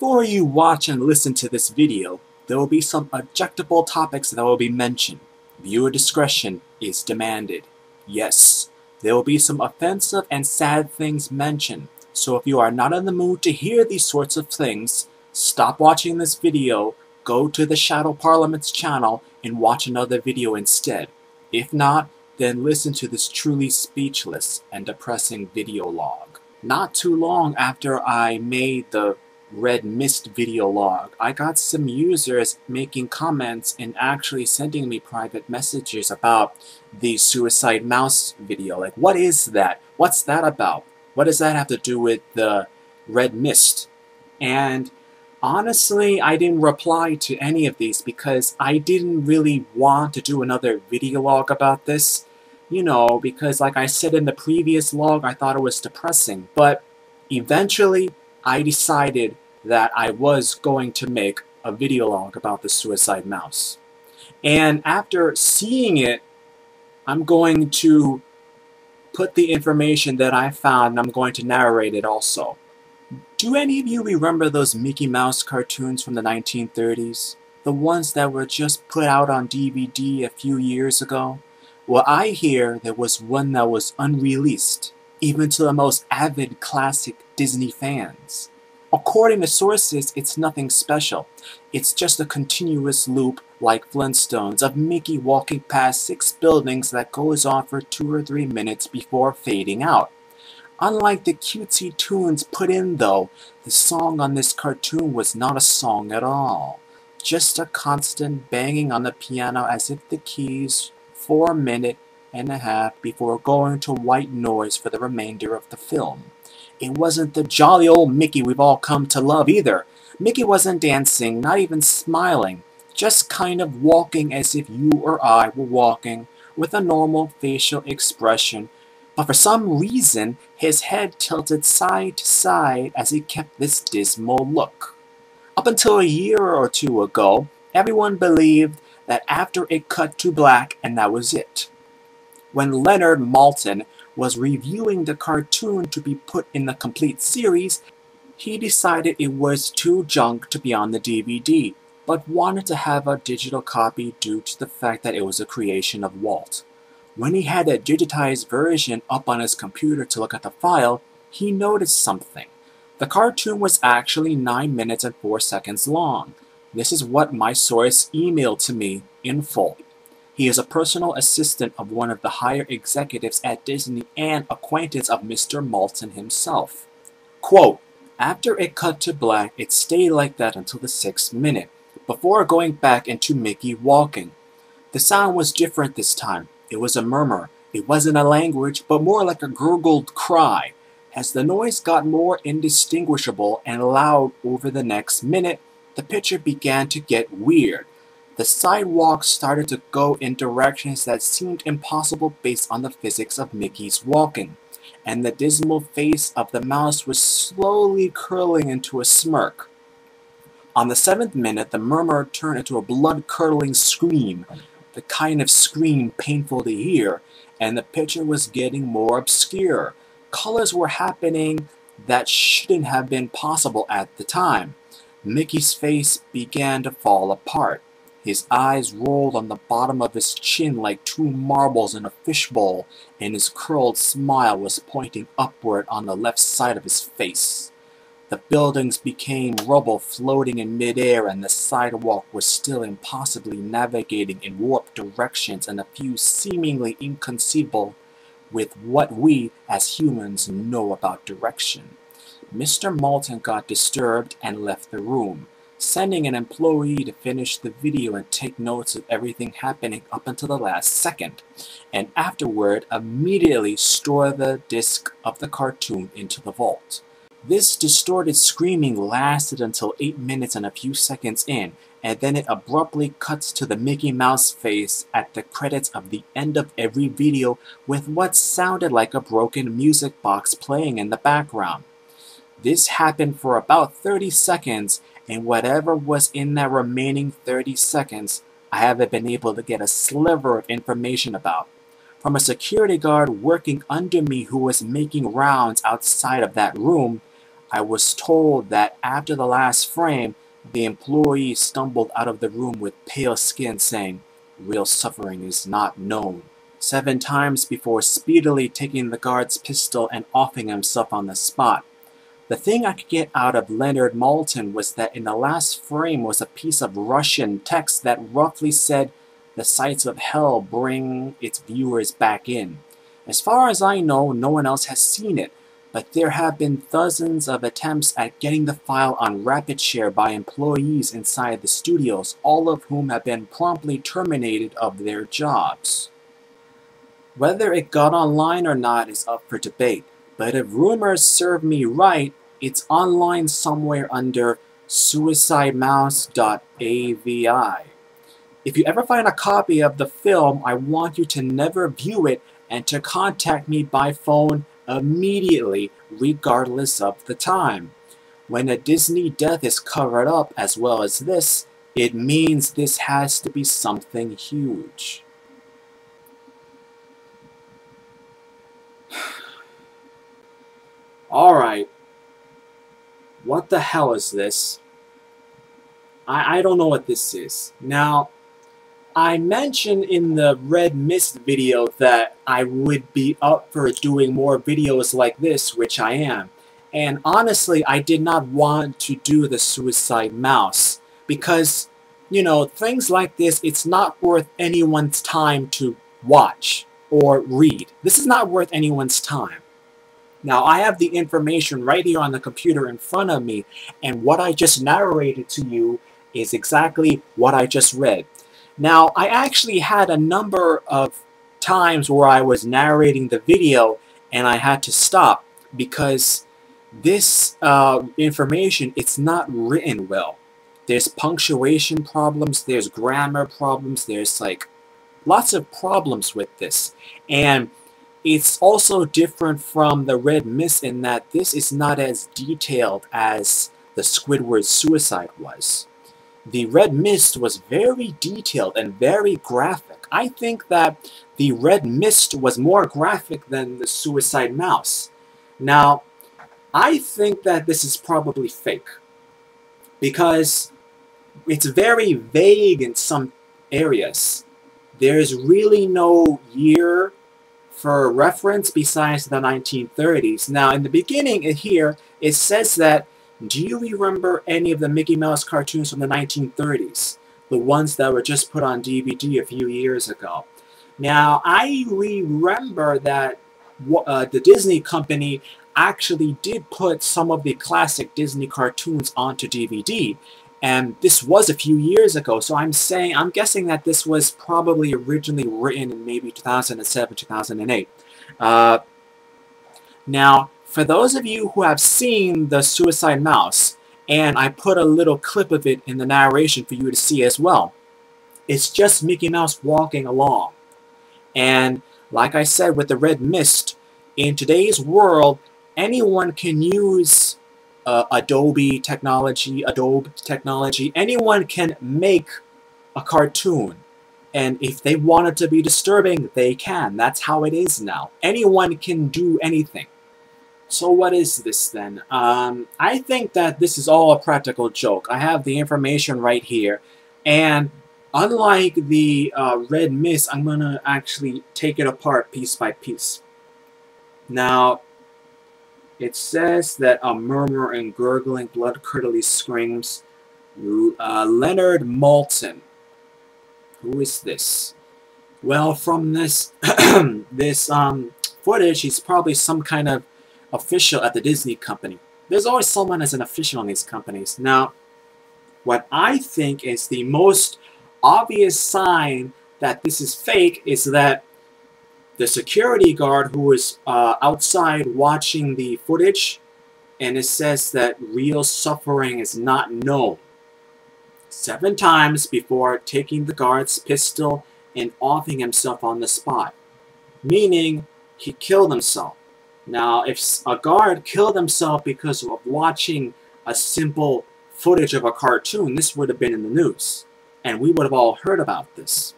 Before you watch and listen to this video, there will be some objectable topics that will be mentioned. Viewer discretion is demanded. Yes, there will be some offensive and sad things mentioned, so if you are not in the mood to hear these sorts of things, stop watching this video, go to the Shadow Parliament's channel, and watch another video instead. If not, then listen to this truly speechless and depressing video log. Not too long after I made the Red Mist video log, I got some users making comments and actually sending me private messages about the Suicide Mouse video. Like, what is that? What's that about? What does that have to do with the Red Mist? And honestly, I didn't reply to any of these because I didn't really want to do another video log about this. You know, because like I said in the previous log, I thought it was depressing. But eventually, I decided that I was going to make a video log about the Suicide Mouse. And after seeing it, I'm going to put the information that I found and I'm going to narrate it also. Do any of you remember those Mickey Mouse cartoons from the 1930s? The ones that were just put out on DVD a few years ago? Well, I hear there was one that was unreleased, even to the most avid classic Disney fans. According to sources, it's nothing special. It's just a continuous loop, like Flintstones, of Mickey walking past 6 buildings that goes on for 2 or 3 minutes before fading out. Unlike the cutesy tunes put in though, the song on this cartoon was not a song at all. Just a constant banging on the piano as if the keys for a minute and a half before going to white noise for the remainder of the film. It wasn't the jolly old Mickey we've all come to love either. Mickey wasn't dancing, not even smiling, just kind of walking as if you or I were walking, with a normal facial expression, but for some reason his head tilted side to side as he kept this dismal look. Up until a year or two ago, everyone believed that after it cut to black and that was it. When Leonard Maltin was reviewing the cartoon to be put in the complete series, he decided it was too junk to be on the DVD, but wanted to have a digital copy due to the fact that it was a creation of Walt. When he had a digitized version up on his computer to look at the file, he noticed something. The cartoon was actually 9 minutes and 4 seconds long. This is what my source emailed to me in full. He is a personal assistant of one of the higher executives at Disney and acquaintance of Mr. Maltin himself. Quote, after it cut to black, it stayed like that until the 6th minute, before going back into Mickey walking. The sound was different this time. It was a murmur. It wasn't a language, but more like a gurgled cry. As the noise got more indistinguishable and loud over the next minute, the picture began to get weird. The sidewalk started to go in directions that seemed impossible based on the physics of Mickey's walking, and the dismal face of the mouse was slowly curling into a smirk. On the 7th minute, the murmur turned into a blood-curdling scream, the kind of scream painful to hear, and the picture was getting more obscure. Colors were happening that shouldn't have been possible at the time. Mickey's face began to fall apart. His eyes rolled on the bottom of his chin like 2 marbles in a fishbowl, and his curled smile was pointing upward on the left side of his face. The buildings became rubble floating in midair, and the sidewalk was still impossibly navigating in warped directions and a few seemingly inconceivable with what we as humans know about direction. Mr. Maltin got disturbed and left the room, sending an employee to finish the video and take notes of everything happening up until the last second, and afterward immediately store the disc of the cartoon into the vault. This distorted screaming lasted until 8 minutes and a few seconds in, and then it abruptly cuts to the Mickey Mouse face at the credits of the end of every video with what sounded like a broken music box playing in the background. This happened for about 30 seconds, and whatever was in that remaining 30 seconds, I haven't been able to get a sliver of information about. From a security guard working under me who was making rounds outside of that room, I was told that after the last frame, the employee stumbled out of the room with pale skin saying, "Real suffering is not known," 7 times before speedily taking the guard's pistol and offing himself on the spot. The thing I could get out of Leonard Maltin was that in the last frame was a piece of Russian text that roughly said, "The sights of hell bring its viewers back in." As far as I know, no one else has seen it, but there have been dozens of attempts at getting the file on rapid share by employees inside the studios, all of whom have been promptly terminated of their jobs. Whether it got online or not is up for debate, but if rumors serve me right, it's online somewhere under suicidemouse.avi. If you ever find a copy of the film, I want you to never view it and to contact me by phone immediately, regardless of the time. When a Disney death is covered up as well as this, it means this has to be something huge. Alright, what the hell is this? I don't know what this is. Now, I mentioned in the Red Mist video that I would be up for doing more videos like this, which I am. And honestly, I did not want to do the Suicide Mouse because, you know, things like this, it's not worth anyone's time to watch or read. This is not worth anyone's time. Now, I have the information right here on the computer in front of me, and what I just narrated to you is exactly what I just read. Now, I actually had a number of times where I was narrating the video and I had to stop because this information, it's not written well. There's punctuation problems, there's grammar problems, there's like lots of problems with this. And it's also different from the Red Mist in that this is not as detailed as the Squidward suicide was. The Red Mist was very detailed and very graphic. I think that the Red Mist was more graphic than the Suicide Mouse. Now, I think that this is probably fake because it's very vague in some areas. There's really no year for reference besides the 1930s. Now, in the beginning here, it says that, do you remember any of the Mickey Mouse cartoons from the 1930s? The ones that were just put on DVD a few years ago. Now, I remember that the Disney company actually did put some of the classic Disney cartoons onto DVD. And this was a few years ago, so I'm guessing that this was probably originally written in maybe 2007, 2008. Now, for those of you who have seen the Suicide Mouse, and I put a little clip of it in the narration for you to see as well, it's just Mickey Mouse walking along. And like I said with the Red Mist, in today's world, anyone can use Adobe technology, anyone can make a cartoon. And if they want it to be disturbing, they can. That's how it is now. Anyone can do anything. So what is this then? I think that this is all a practical joke. I have the information right here. And unlike the Red Mist, I'm going to actually take it apart piece by piece. Now, it says that a murmur and gurgling, blood-curdling screams. Leonard Maltin. Who is this? Well, from this this footage, he's probably some kind of official at the Disney company. There's always someone as an official in these companies. Now, what I think is the most obvious sign that this is fake is that the security guard who is outside watching the footage, and it says that real suffering is not known. 7 times before taking the guard's pistol and offing himself on the spot. Meaning, he killed himself. Now, if a guard killed himself because of watching a simple footage of a cartoon, this would have been in the news. And we would have all heard about this.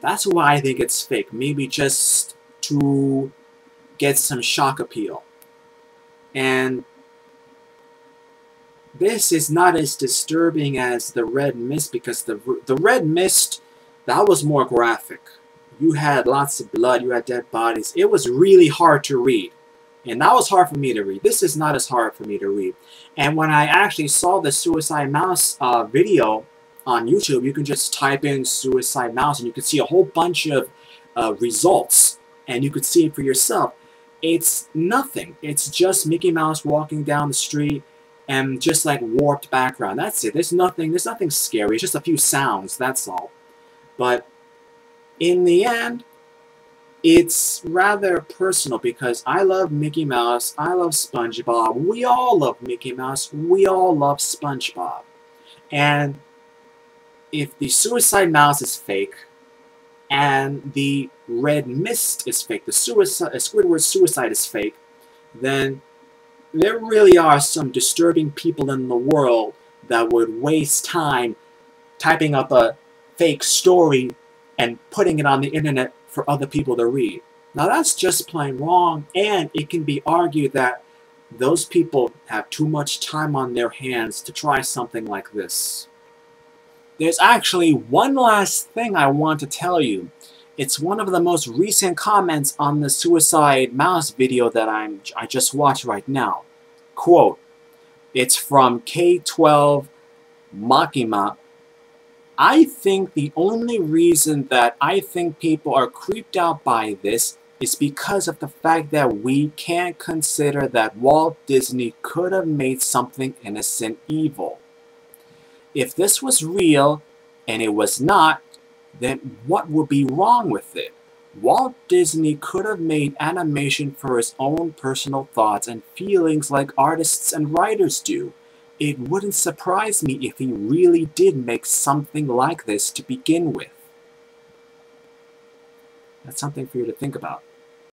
That's why I think it's fake. Maybe just to get some shock appeal. And this is not as disturbing as the red mist, because the red mist, that was more graphic. You had lots of blood, you had dead bodies. It was really hard to read. And that was hard for me to read. This is not as hard for me to read. And when I actually saw the Suicide Mouse video on YouTube, you can just type in Suicide Mouse and you can see a whole bunch of results. And you could see it for yourself. It's nothing. It's just Mickey Mouse walking down the street and just like warped background. That's it. There's nothing scary. It's just a few sounds, that's all. But in the end, it's rather personal because I love Mickey Mouse, I love SpongeBob, we all love Mickey Mouse, we all love SpongeBob. And if the Suicide Mouse is fake, and the red mist is fake, the Squidward's suicide is fake, then there really are some disturbing people in the world that would waste time typing up a fake story and putting it on the internet for other people to read. Now that's just plain wrong, and it can be argued that those people have too much time on their hands to try something like this. There's actually one last thing I want to tell you. It's one of the most recent comments on the Suicide Mouse video that I just watched right now. Quote, it's from K12 Makima. I think the only reason that I think people are creeped out by this is because of the fact that we can't consider that Walt Disney could have made something innocent evil. If this was real and it was not, then what would be wrong with it? Walt Disney could have made animation for his own personal thoughts and feelings like artists and writers do. It wouldn't surprise me if he really did make something like this to begin with. That's something for you to think about.